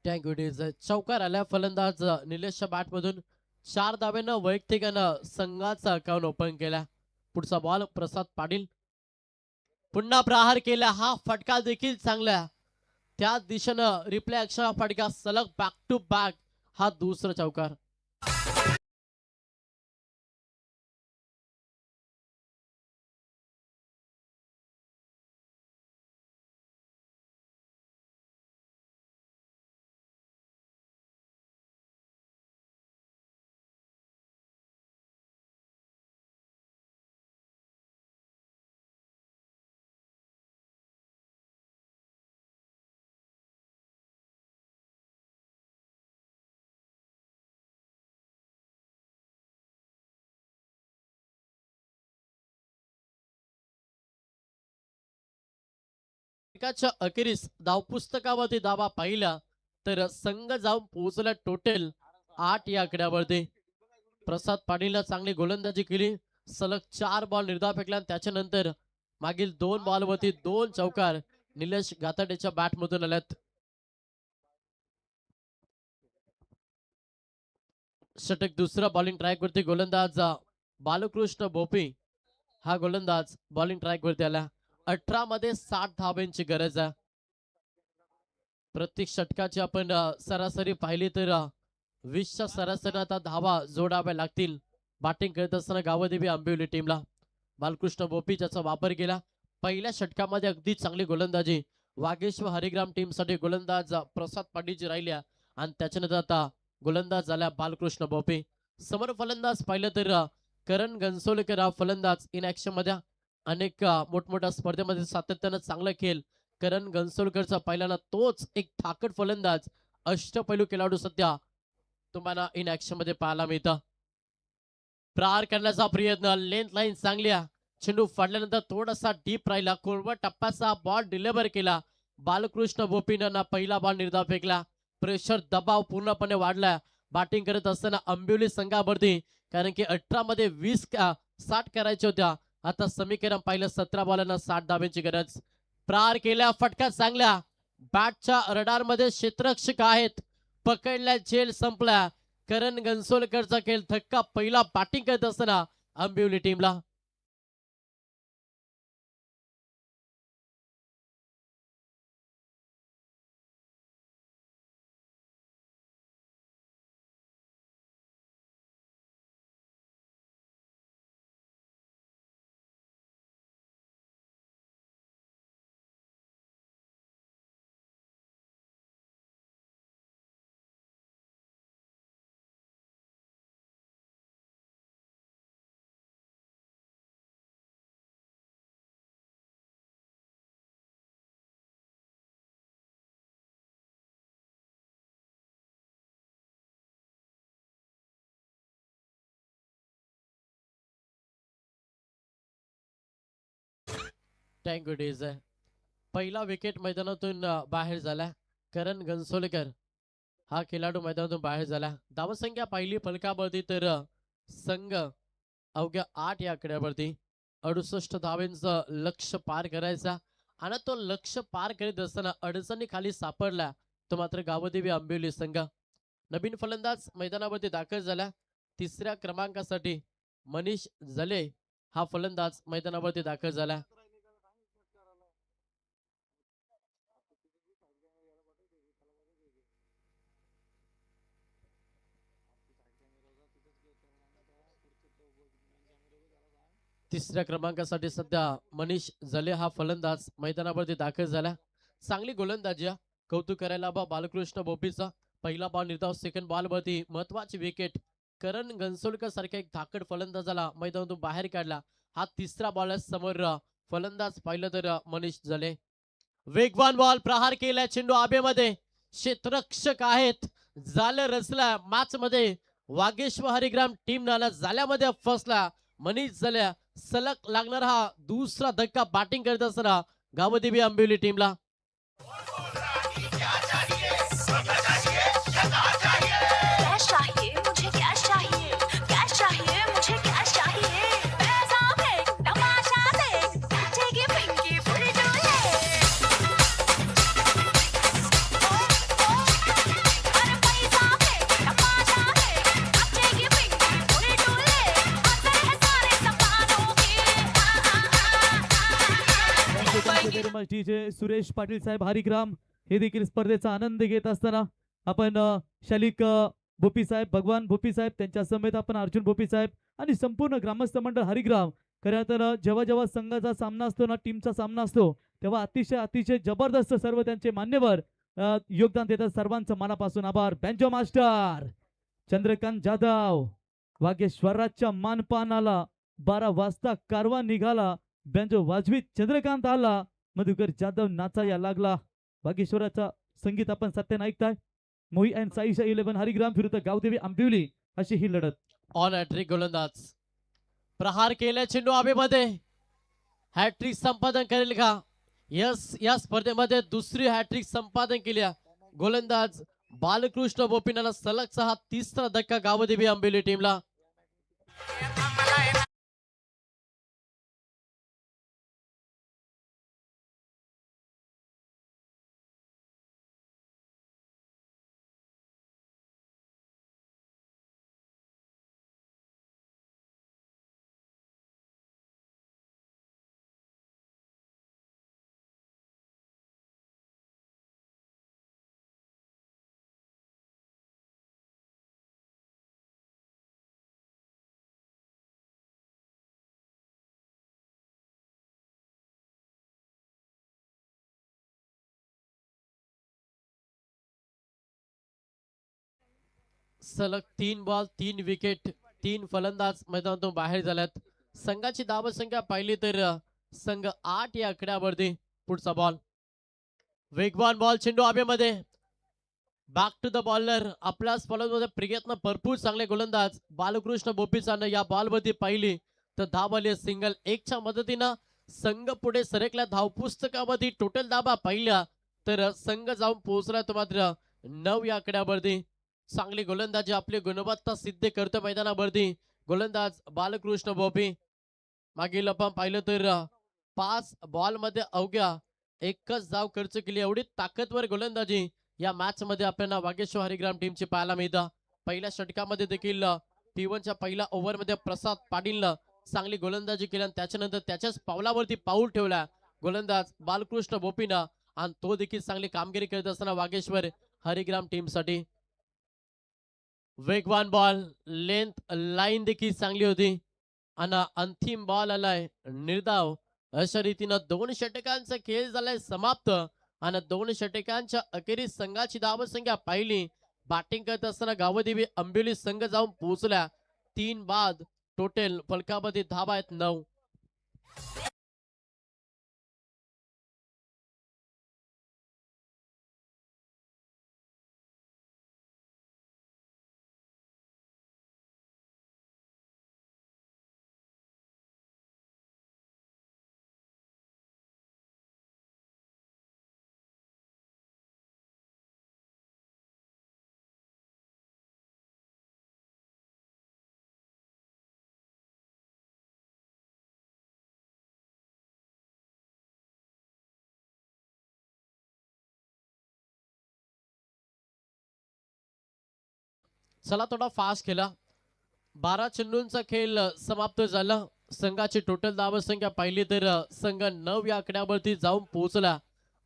थँक्यू डीज. चौकार आल्या फलंदाज निलेशच्या बॅटमधून. 4 धाब्यानं वैयक्तिकानं संघाचा अकाउंट ओपन केला. पुढचा बॉल प्रसाद पाटील. पुन्हा प्रहार केला, हा फटका देखील चांगला. त्या दिशेनं रिप्ले ऍक्शन फटका, सलग बॅक टू बॅक, हा दुसरा चौकार. च्या अखेरीस धावपुस्तकावरती धावा पाहिला तर संघ जाऊन पोहोचला टोटल 8 या आकड्यावरती. प्रसाद पाटीलला चांगली गोलंदाजी केली. सलग 4 बॉल निर्धाव फेकला. त्याच्यानंतर मागील 2 बॉलवरती 2 चौकार निलेश गाताडेच्या बॅटमधून आल्यात. षटक दुसरा बॉलिंग ट्रॅक वरती गोलंदाज बालकृष्ण बोपी हा गोलंदाज बॉलिंग ट्रॅक वरती आला. 18 मध्ये 60 धाब्यांची गरज आहे. प्रत्येक षटकाची आपण सरासरी पाहिली तर 20च्या सरासरी आता धावा जोडाव्या लागतील बॅटिंग करत असताना गावदेवी आंबिवली टीमला. बालकृष्ण बोपी ज्याचा वापर केला पहिल्या षटकामध्ये. अगदी चांगली गोलंदाजी वागेश्वर हरिग्राम टीम साठी गोलंदाज प्रसाद पाटीलची राहिल्या. आणि त्याच्यानंतर आता गोलंदाज झाल्या बालकृष्ण बोपे. समोर फलंदाज पाहिलं तर करण घनसोलीकर हा फलंदाज इन ऍक्शन मध्ये अनेक मोठमोठ्या स्पर्धेमध्ये सातत्यानं चांगला खेळ. करण घनसोलकरचा पहिल्याला तोच एक थाकट फलंदाज, अष्टपैलू खेळाडू सध्या तुम्हाला इन ऍक्शन मध्ये पाहायला मिळतं. प्रहार करण्याचा प्रयत्न, लेंथ लाईन चांगल्या. चेंडू फाडल्यानंतर थोडासा डीप राहिला. कोरवट टप्प्याचा बॉल डिलिव्हर केला. बालकृष्ण बोपीनं पहिला बॉल निर्धाव फेकला. प्रेशर, दबाव पूर्णपणे वाढला बॅटिंग करत असताना आंबिवली संघावरती. कारण की 18 मध्ये 60 करायच्या होत्या. आता समीकरण पाहिलं 17 बॉलांना 60 धाब्यांची गरज. प्रहार केल्या, फटका चांगला. बॅटच्या रडार मध्ये क्षेत्ररक्षक आहेत. पकडल्या, झेल संपला. करण घनसोलकरचा खेळ धक्का पहिला बॅटिंग करत असताना आंबिवली टीमला. Thank you days. पहिला विकेट मैदानातून बाहेर झाला. करण गणसोलेकर हा खेळाडू मैदानातून बाहेर झाला. धावसंख्या पाहिली फलकावरती तर संघ अवघ्या 8 या आकड्यावरती 68 धावेंचं लक्ष पार करायचा आणि तो लक्ष पार करीत असताना अडचणी खाली सापडला तो मात्र गावदेवी आंबिवली संघ. नवीन फलंदाज मैदानावरती दाखल झाला. तिसऱ्या क्रमांकासाठी मनीष जले हा फलंदाज मैदानावरती दाखल झाला. तिसऱ्या क्रमांकासाठी सध्या मनीष जले हा फलंदाज मैदानावरती दाखल झाला. चांगली गोलंदाजी आहे. कौतुक करायला बालकृष्ण बोपीचा. पहिला बॉल निर्धाव. सेकंड बॉल वरती महत्वाची विकेट. करण गणसोलकर सारख्या एक धाकड फलंदाजाला मैदानातून बाहेर काढला. हा तिसरा बॉल समोर फलंदाज पाहिलं तर मनीष जले. वेगवान बॉल प्रहार केलाय चेंडू आबेमध्ये. क्षेत्ररक्षक आहेत. जाल रचला मॅच मध्ये. वागेश्वर हरिग्राम टीम नाला जाल्यामध्ये फसला. मनीष जल्या सलग लागणार हा दुसरा धक्का बॅटिंग करत असताना गावदेवी आंबिवली टीमला. डीजे सुरेश पाटील साहेब हरिग्राम हे देखील स्पर्धेचा आनंद घेत असताना आपण शालिक भोपी साहेब, भगवान भोपी साहेब त्यांच्या समेत आपण अर्जुन भोपी साहेब आणि संपूर्ण ग्रामस्थ मंडळ हरिग्राम. खऱ्या तर जेव्हा जेव्हा संघाचा सामना असतो ना, टीमचा सामना असतो, तेव्हा अतिशय अतिशय जबरदस्त सर्व त्यांचे मान्यवर योगदान देतात. सर्वांचं मनापासून आभार. बँजो मास्टर चंद्रकांत जाधव वागेश्वराच्या मानपानाला 12 वाजता कारवा निघाला. बँजो वाजवीत चंद्रकांत आला. मधुकर जाधव नाचाया लागला. वागेश्वराचा संगीत आपण सत्यान ऐकताय. मोही अँड साईशा 11 हरिग्राम विरुद्ध गावदेवी आंबिवली अशी ही लढत. ऑन हॅट्रिक गोलंदाज प्रहार केला चेंडू आबेमध्ये. हॅट्रिक संपादन करेल का? यस, या स्पर्धेमध्ये दुसरी हॅट्रिक संपादन केली. गोलंदाज बालकृष्ण बोपिनाला सलगचा हा तिसरा धक्का गावदेवी आंबिवली टीमला. सलग 3 बॉल 3 विकेट 3 फलंदाज मैदानातून बाहेर झाल्यात. संघाची धावसंख्या पाहिली तर संघ 8 या आकड्यावरती. पुढचा बॉल वेगवान बॉल चेंडू आबेमध्ये. Back to the bowler. आपल्याच बॉलरमध्ये प्रयत्न भरपूर चांगले गोलंदाज बालकृष्ण बोपीचानं या बॉलवरती पाहिली तर धाव आली सिंगल. 1च्या मदतीनं संघ पुढे सरकला. धावपुस्तकामध्ये टोटल धावा पाहिल्या तर संघ जाऊन पोहोचला तो मात्र 9 या आकड्यावरती. चांगली गोलंदाजी आपली गुणवत्ता सिद्ध करतो मैदानावरती गोलंदाज बालकृष्ण बोपी. मागील आपण पाहिलं तर 5 बॉल मध्ये अवघ्या 1च धाव खर्च केली. एवढी ताकदवर गोलंदाजी या मॅच मध्ये आपल्याला वागेश्वर हरिग्राम टीमची पाहायला मिळतं. पहिल्या षटकामध्ये देखील P1च्या पहिल्या ओव्हर मध्ये प्रसाद पाटीलनं चांगली गोलंदाजी केली आणि त्याच्यानंतर त्याच्याच पावलावरती पाऊल ठेवला गोलंदाज बालकृष्ण बोपीनं आणि तो देखील चांगली कामगिरी करत असताना वागेश्वर हरिग्राम टीम साठी. वेगवान बॉल लेंथ लाईन देखील चांगली होती आणि अंतिम बॉल आलाय निर्धाव. अशा रीतीनं 2 षटकांचा खेळ झालाय समाप्त आणि 2 षटकांच्या अखेरीस संघाची धावसंख्या पाहिली. बॅटिंग करत असताना गावदेवी आंबिवली संघ जाऊन पोहोचल्या 3 बाद. टोटल फलकामध्ये धावा आहेत 9. चला थोडा फास्ट केला. 12 चेंडूंचा खेळ समाप्त झाला. संघाची टोटल धावसंख्या पाहिली तर संघ 9 या आकड्यावरती जाऊन पोहोचला.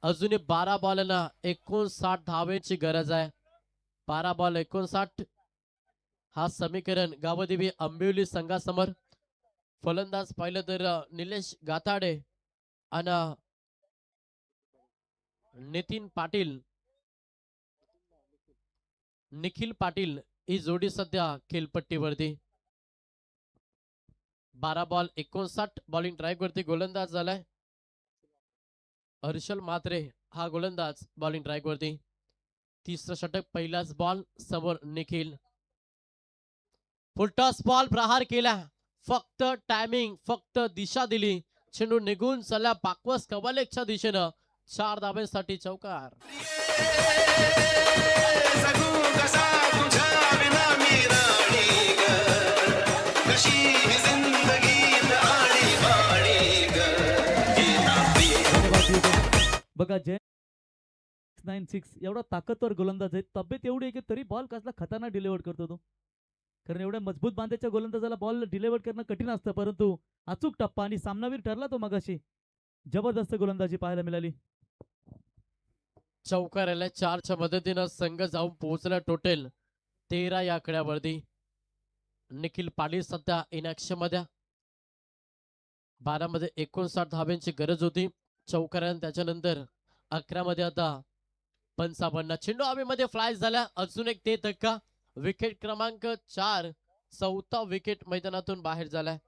अजूनही 12 बॉलना 59 धावेची गरज आहे. 12 बॉल 59 हा समीकरण गावदेवी आंबिवली संघासमोर. फलंदाज पाहिलं तर निलेश गाताडे आणि नितीन पाटील, निखिल पाटील ही जोडी सध्या खेळपट्टीवरती. 12 बॉल 59 बॉलिंग ड्राईव्ह वरती गोलंदाज झालाय. हर्षल म्हात्रे हा गोलंदाज बॉलिंग ड्राईव्ह वरती. तिसरं षटक पहिलाच बॉल समोर निखिल. फुलटॉस बॉल प्रहार केला. फक्त टायमिंग, फक्त दिशा दिली. चेंडू निघून चला पाकवस कवालेच्या दिशेनं. 4 धाब्यांसाठी चौकार. बघा जय 96 एवढा ताकदवर गोलंदाज आहे. तब्येत एवढी आहे की तरी बॉल कसला खतरनाक डिलिव्हर करतो तो. कारण एवढ्या मजबूत बांध्याच्या गोलंदाजाला बॉल डिलिव्हर करणं कठीण असतं, परंतु अचूक टप्पा आणि सामनावीर ठरला तो मगाशी. जबरदस्त गोलंदाजी पाहायला मिळाली. चौकार आल्या. 4च्या मदतीनं संघ जाऊन पोहोचला टोटल 13 या आकड्यावरती. निखिल पाटील सध्या इनॅक्शन मध्ये. 12 मध्ये 59 धाब्यांची गरज होती. चौकार त्याच्यानंतर 11 मध्ये आता 55. चेंडू हवेमध्ये फ्लाय झाला. अजून एक ते धक्का. विकेट क्रमांक 4, चौथा विकेट मैदानातून बाहेर झालाय.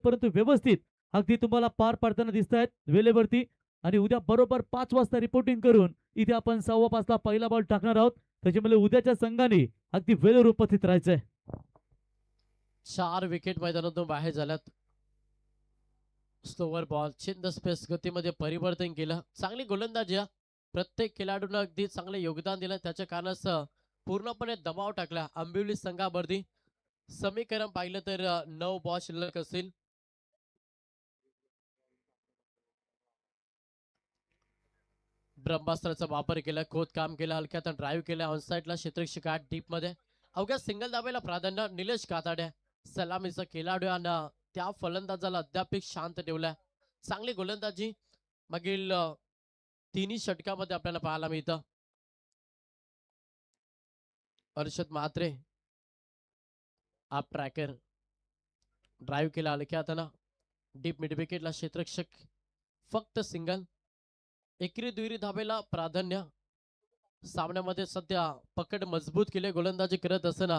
परंतु व्यवस्थित अगदी तुम्हाला पार पाडताना दिसत आहेत वेळेवरती. आणि उद्या बरोबर 5 वाजता रिपोर्टिंग करून इथे आपण 5:15 पहिला बॉल टाकणार आहोत. त्याच्यामुळे उद्याच्या संघाने अगदी वेळेवर उपस्थित राहायचंय. 4 विकेट मैदानातून बाहेर झाल्यात. स्लोवर बॉल, छिंद स्पेस गतीमध्ये परिवर्तन केलं. चांगली गोलंदाजी. प्रत्येक खेळाडूनं अगदी चांगले योगदान दिलं. त्याच्या कारणास्तव पूर्णपणे दबाव टाकला आंबिवली संघावरती. समीकरण पाहिलं तर 9 बॉल शिल्लक असतील. ब्रह्मास्त्राचा वापर केला, खोदकाम केलं, हलक्यात ड्राईव्ह केला, ऑनसाईडला क्षेत्ररक्षक आत डीप मध्ये. अवघ्या सिंगल दाब्याला प्राधान्य. निलेश काताड्या सलामीचा खेळाडू आणि त्या फलंदाजाला अद्याप शांत ठेवलाय. चांगली गोलंदाजी मागील 3 षटकामध्ये आपल्याला पाहायला मिळतं. हर्षद म्हात्रे आप ट्रॅकर ड्राईव्ह केला हलक्यात डीप मिड विकेटला क्षेत्ररक्षक. फक्त सिंगल. एकेरी दुहेरी धाबेला प्राधान्य. सामन्यामध्ये सध्या पकड मजबूत केले गोलंदाजी करत असताना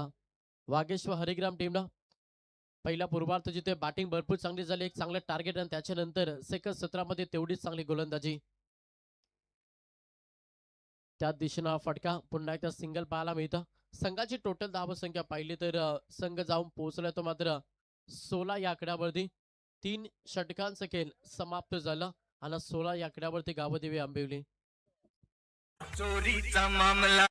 वागेश्वर हरिग्राम टीमनं. पहिला पूर्वार्ध जिथे बॅटिंग भरपूर चांगली झाली, एक चांगलं टार्गेट, आणि त्याच्यानंतर सेकंड सत्रामध्ये तेवढीच चांगली गोलंदाजी. त्या दिशेनं फटका. पुन्हा एकदा सिंगल पाहायला मिळतं. संघाची टोटल धावसंख्या पाहिली तर संघ जाऊन पोहोचला तो मात्र 16 या आकड्यावरती. 3 षटकांचं खेळ समाप्त झालं आणि 16 या आकड्यावरती गावदेवी आंबिवली. चोरीचा मामला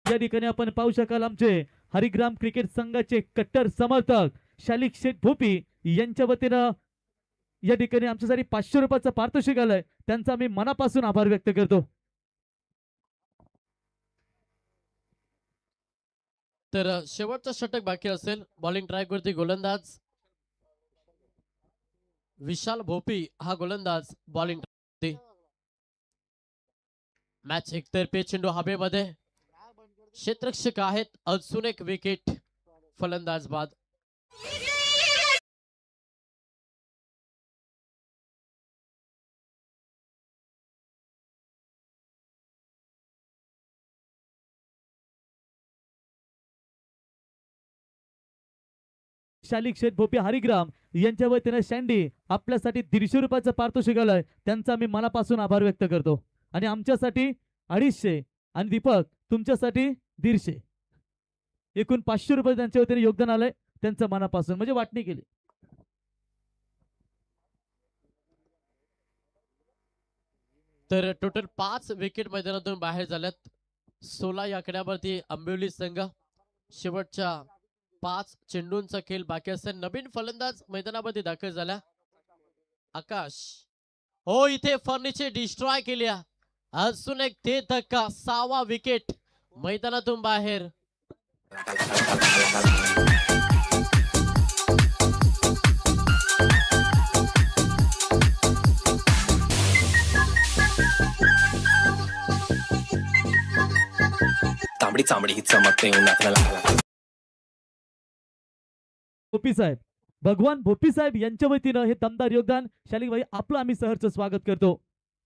या ठिकाणी आपण पाहू शकाल आमचे हरिग्राम क्रिकेट संघाचे कट्टर समर्थक शालिक शेठ भोपी यांच्या वतीनं या ठिकाणी आमच्यासाठी 500 रुपयाचं पारितोषिक आलंय. त्यांचा मी मनापासून आभार व्यक्त करतो. तर शेवटचा षटक बाकी असेल. बॉलिंग ट्रॅक वरती गोलंदाज विशाल भोपी हा गोलंदाज बॉलिंग मॅच एकतर्फी चेंडू हवेमध्ये. क्षेत्ररक्षक आहेत अजून एक विकेट फलंदाज बाद. शालिक शेठ भोपी हरिग्राम यांच्या वतीनं शँडी आपल्यासाठी 150 रुपयाचं पारितोषिक आलंय. त्यांचा मी मनापासून आभार व्यक्त करतो. आणि आमच्यासाठी 250 आणि दीपक तुमच्यासाठी 150, एकूण 500 रुपये त्यांच्या वतीने योगदान आलंय. त्यांचं मनापासून म्हणजे वाटणी केली. तर टोटल 5 विकेट मैदानातून बाहेर झाल्यात. 16 या आकड्यावरती आंबिवली संघ. शेवटच्या 5 चेंडूंचा खेळ बाकी असेल. नवीन फलंदाज मैदानामध्ये दाखल झाला आकाश. हो, इथे फर्निचर डिस्ट्रॉय केल्या. अजून एक ते धक्का. 6वा विकेट मैदानातून बाहेर. तांबडी चांबडी ही चमकते उन्हात लागला. भोपी साहेब, भगवान भोपी साहेब यांच्या वतीनं हे दमदार योगदान शालिक भाई आपलं आम्ही सहर्ष स्वागत करतो.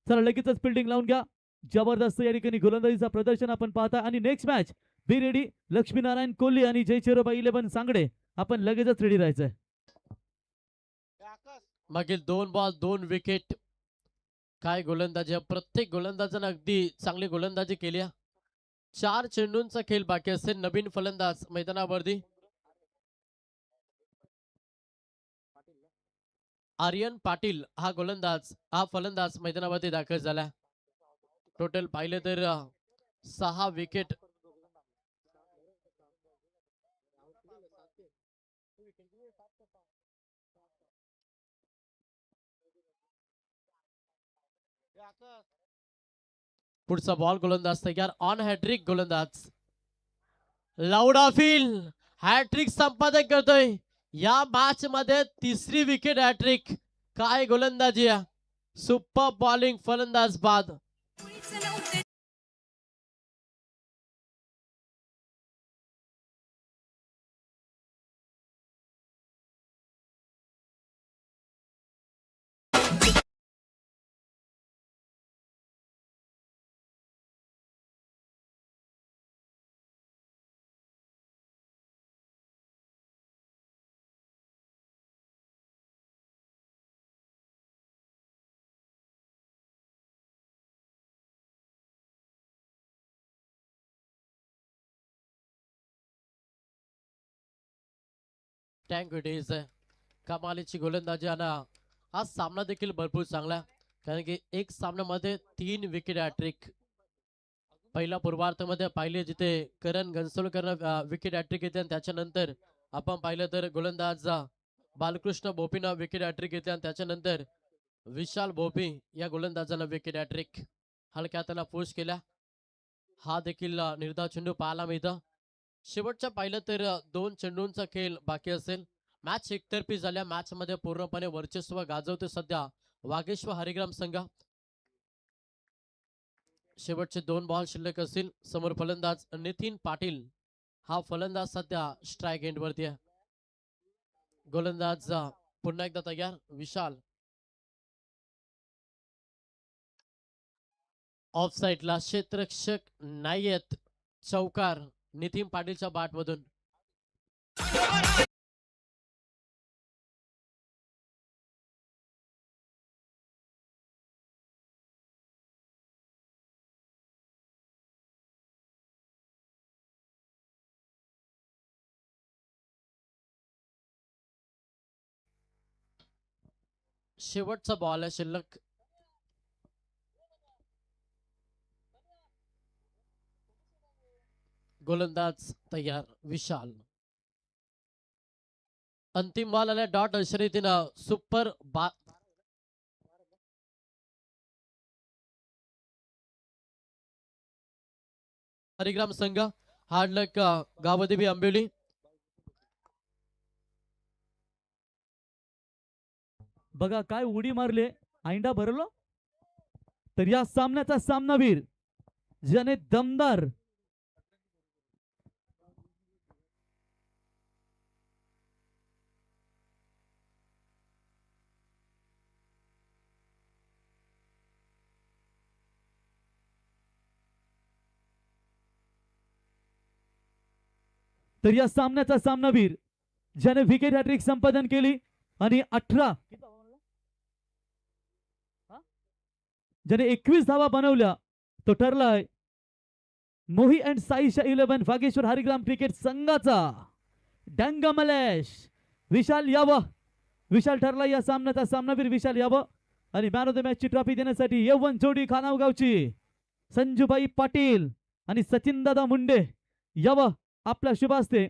चला लगेचच फिल्डिंग लावून घ्या. जबरदस्त या ठिकाणी गोलंदाजीचा प्रदर्शन आपण पाहता. आणि next match be ready. Laxminarayan Kohli आणि जय चिरोबा 11 सांगडे. आपण लगेचच रेडी राहायचंय. मागील 2 बॉल 2 विकेट. काय गोलंदाजी. प्रत्येक गोलंदाजानं अगदी चांगली गोलंदाजी केली. 4 चेंडूंचा खेळ बाकी असेल. नवीन फलंदाज मैदानावरती आर्यन पाटील हा गोलंदाज हा फलंदाज मैदानावरती दाखल झाला. टोटल पाहिलं तर 6 विकेट. पुढचा बॉल गोलंदाज तयार. ऑन हॅट्रिक गोलंदाज लाउडा फील हॅट्रिक संपादक करतोय. या मॅच मध्ये 3री विकेट हॅट्रिक. काय गोलंदाजी. सुपर बॉलिंग फलंदाज बाद. टँक डेज कमालीची गोलंदाजी. आणि हा सामना देखील भरपूर चांगला. कारण की एक सामन्यामध्ये 3 विकेट हॅट्रिक. पहिल्या पूर्वार्धामध्ये पाहिले जिथे करण घनसोलकर विकेट हॅट्रिक येते. आणि त्याच्यानंतर आपण पाहिलं तर गोलंदाज बालकृष्ण भोपीनं विकेट हॅट्रिक येते. आणि त्याच्यानंतर विशाल भोपी या गोलंदाजानं विकेट हॅट्रिक. हलक्या हाताला पुश केला. हा देखील निर्धाव चेंडू पाहायला मिळतं. शेवटच्या पाहिलं तर 2 चेंडूंचा खेळ बाकी असेल. मॅच एकतर्फी झाल्या. मॅच मध्ये पूर्णपणे वर्चस्व गाजवते सध्या वागेश्वर हरिग्राम संघ. शेवटचे 2 बॉल शिल्लक असतील. समोर फलंदाज नितीन पाटील हा फलंदाज सध्या स्ट्राईक एंड वरती आहे. गोलंदाज पुन्हा एकदा तयार. विशाल ऑफ साइडला. क्षेत्ररक्षक नाहीयेत. चौकार नितीन पाटीलच्या बॅट मधून. शेवटचा बॉल आहे शिल्लक. गोलंदाज तयार विशाल. अंतिम बॉल आल्या डॉट शर्यतीनं सुपर हरिग्राम संघ हार्ड लक गावदेवी आंबिवली. बघा काय उडी मारले, आईंडा भरलो. तर या सामन्याचा सामनावीर ज्याने दमदार तर या सामन्याचा सामनावीर ज्याने विकेट हॅट्रिक संपादन केली आणि 18 ज्याने 21 धावा बनवल्या तो ठरलाय मोही अँड साईशा 11 वागेश्वर हरिग्राम क्रिकेट संघाचा डंगा मलेश विशाल यावं. विशाल ठरला या सामन्याचा सामनावीर विशाल यावं. आणि मॅन ऑफ द मॅच ची ट्रॉफी देण्यासाठी यवन जोडी खानावगावची संजूबाई पाटील आणि सचिन दादा मुंडे यावं आपल्या शुभ हस्ते.